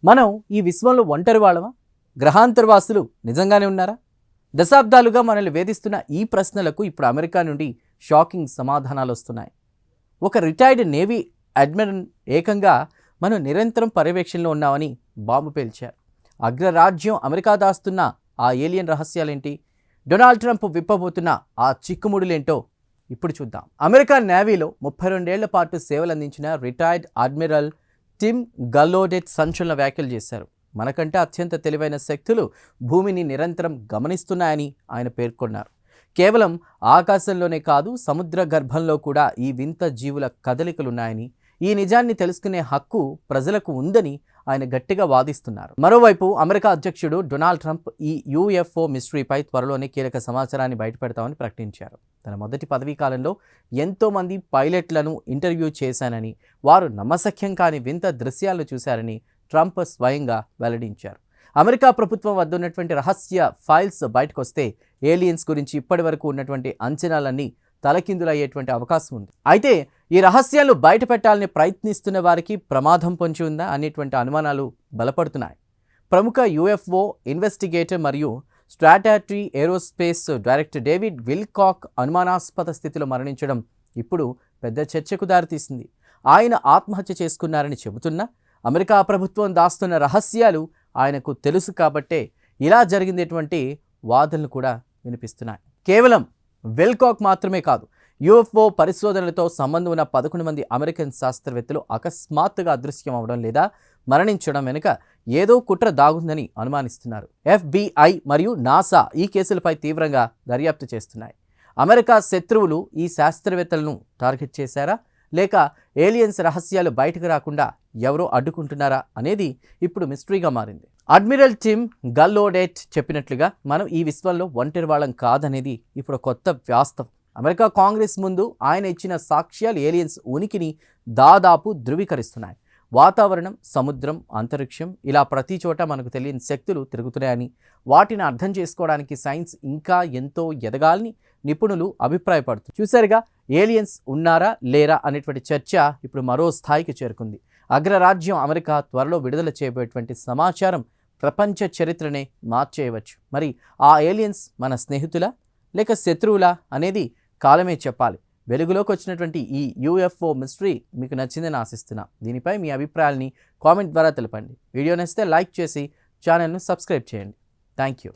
మనం ఈ విశ్వంలో ఒంటరి వాళ్ళమా? గ్రహాంతరవాసులు నిజంగానే ఉన్నారా? దశాబ్దాలుగా మనల్ని వేధిస్తున్న ఈ ప్రశ్నలకు ఇప్పుడు అమెరికా నుండి షాకింగ్ సమాధానాలు వస్తున్నాయి. ఒక రిటైర్డ్ నేవీ అడ్మిరల్ ఏకంగా మనం నిరంతరం పర్యవేక్షణలో ఉన్నామని బాంబు పేల్చారు. అగ్రరాజ్యం అమెరికా దాస్తున్న ఆ ఏలియన్ రహస్యాలేంటి? డొనాల్డ్ ట్రంప్ విప్పబోతున్న ఆ చిక్కుముడులేంటో ఇప్పుడు చూద్దాం. అమెరికా నేవీలో 32 ఏళ్ల పాటు సేవలందించిన రిటైర్డ్ అడ్మిరల్ టిమ్ గల్లోడెట్ సంచలన వ్యాఖ్యలు చేశారు. మనకంటే అత్యంత తెలివైన శక్తులు భూమిని నిరంతరం గమనిస్తున్నాయని ఆయన పేర్కొన్నారు. కేవలం ఆకాశంలోనే కాదు, సముద్ర గర్భంలో కూడా ఈ వింత జీవుల కదలికలున్నాయని, ఈ నిజాన్ని తెలుసుకునే హక్కు ప్రజలకు ఉందని ఆయన గట్టిగా వాదిస్తున్నారు. మరోవైపు అమెరికా అధ్యక్షుడు డొనాల్డ్ ట్రంప్ ఈ యూఎఫ్ఓ మిస్టరీపై త్వరలోనే కీలక సమాచారాన్ని బయటపెడతామని ప్రకటించారు. తన మొదటి పదవీ కాలంలో ఎంతోమంది పైలట్లను ఇంటర్వ్యూ చేశానని, వారు నమ్మశక్యం కాని వింత దృశ్యాలను చూశారని ట్రంప్ స్వయంగా వెల్లడించారు. అమెరికా ప్రభుత్వం వద్ద ఉన్నటువంటి రహస్య ఫైల్స్ బయటకొస్తే ఏలియన్స్ గురించి ఇప్పటి వరకు ఉన్నటువంటి అంచనాలన్నీ తలకిందులయ్యేటువంటి అవకాశం ఉంది. అయితే ఈ రహస్యాలు బయట పెట్టాలని ప్రయత్నిస్తున్న వారికి ప్రమాదం పొంచి ఉందా అనేటువంటి అనుమానాలు బలపడుతున్నాయి. ప్రముఖ యూఎఫ్ఓ ఇన్వెస్టిగేటర్ మరియు స్ట్రాటజీ ఏరోస్పేస్ డైరెక్టర్ డేవిడ్ విల్కాక్ అనుమానాస్పద స్థితిలో మరణించడం ఇప్పుడు పెద్ద చర్చకు దారితీసింది. ఆయన ఆత్మహత్య చేసుకున్నారని చెబుతున్నా అమెరికా ప్రభుత్వం దాస్తున్న రహస్యాలు ఆయనకు తెలుసు కాబట్టే ఇలా జరిగిందేటువంటి వాదనలు కూడా వినిపిస్తున్నాయి. కేవలం విల్కాక్ మాత్రమే కాదు, యూఎఫ్ఓ పరిశోధనలతో సంబంధం ఉన్న 11 మంది అమెరికన్ శాస్త్రవేత్తలు అకస్మాత్తుగా అదృశ్యం అవడం లేదా మరణించడం వెనుక ఏదో కుట్ర దాగుందని అనుమానిస్తున్నారు. FBI మరియు నాసా ఈ కేసులపై తీవ్రంగా దర్యాప్తు చేస్తున్నాయి. అమెరికా శత్రువులు ఈ శాస్త్రవేత్తలను టార్గెట్ చేశారా, లేక ఏలియన్స్ రహస్యాలు బయటకు రాకుండా ఎవరో అడ్డుకుంటున్నారా అనేది ఇప్పుడు మిస్టరీగా మారింది. అడ్మిరల్ టిమ్ గల్లోడెట్ చెప్పినట్లుగా మనం ఈ విశ్వంలో ఒంటరి వాళ్ళం కాదనేది ఇప్పుడు కొత్త వాస్తవం. అమెరికా కాంగ్రెస్ ముందు ఆయన ఇచ్చిన సాక్ష్యాలు ఏలియన్స్ ఉనికిని దాదాపు ధృవీకరిస్తున్నాయి. వాతావరణం, సముద్రం, అంతరిక్షం ఇలా ప్రతి చోట మనకు తెలియని శక్తులు తిరుగుతున్నాయని, వాటిని అర్థం చేసుకోవడానికి సైన్స్ ఇంకా ఎంతో ఎదగాలని నిపుణులు అభిప్రాయపడుతున్నారు. చూసారుగా, ఏలియన్స్ ఉన్నారా లేరా అనేటువంటి చర్చ ఇప్పుడు మరో స్థాయికి చేరుకుంది. అగ్రరాజ్యం అమెరికా త్వరలో విడుదల చేయబోయేటువంటి సమాచారం ప్రపంచ చరిత్రనే మార్చేయవచ్చు. మరి ఆ ఏలియన్స్ మన స్నేహితులా లేక శత్రువులా అనేది కాలమే చెప్పాలి. వెలుగులోకి వచ్చినటువంటి ఈ యూఎఫ్ఓ మిస్టరీ మీకు నచ్చిందని ఆశిస్తున్నా. దీనిపై మీ అభిప్రాయాల్ని కామెంట్ ద్వారా తెలపండి. వీడియో నచ్చితే లైక్ చేసి ఛానల్ను సబ్స్క్రైబ్ చేయండి. Thank you.